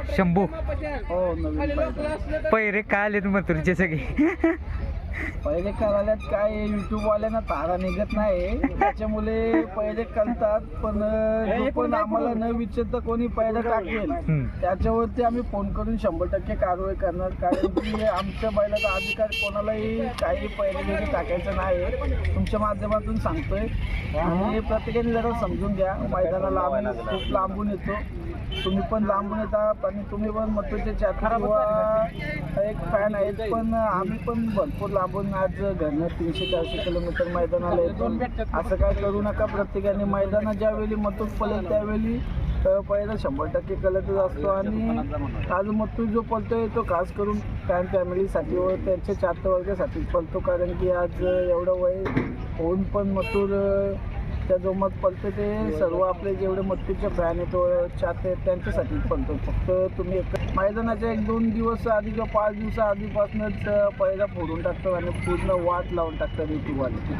शंभू हो नवीन पायदा. पैरे काय आलेत मथुरचे सगळे? पहिले करायला काय युट्यूबवाल्यांना तारा निघत नाही, त्याच्यामुळे पहिले करतात. पण जो पण आम्हाला न विचारता कोणी पहिला टाकेल त्याच्यावरती आम्ही फोन करून 100% कारवाई करणार. कारण की आमच्या बैलाचा अधिकार कोणालाही काही पहिले टाकायचं नाही, तुमच्या माध्यमातून सांगतोय. आणि प्रत्येकाने जरा समजून घ्या. मैदानाला आम्ही खूप लांबून येतो, तुम्ही पण लांबून येता आणि तुम्ही पण मथुरचे चाहते किंवा एक फॅन आहेत. पण आम्ही पण भरपूर लांबून आज घरनं 300-400 किलोमीटर मैदानाला येतो. असं काय करू नका. प्रत्येकाने मैदानात ज्यावेळी मथुर पळेल त्यावेळी पहिला 100% कलतच असतो. आणि आज मथुर जो पळतोय तो खास करून फॅन फॅमिलीसाठी व त्यांच्या चाहते वर्गासाठीच पळतो. कारण की आज एवढं वय होऊन पण मथुर त्या जोमात पळतो ते सर्व आपले जेवढे मथुरचे फॅन आहेत चाहते त्यांच्यासाठीच पळतो. फक्त तुम्ही मैदानाच्या 1-2 दिवस आधी किंवा 5 दिवसा आधीपासूनच पहिला फोडून टाकतात आणि पूर्ण वाट लावून टाकतात युट्यूबवाले.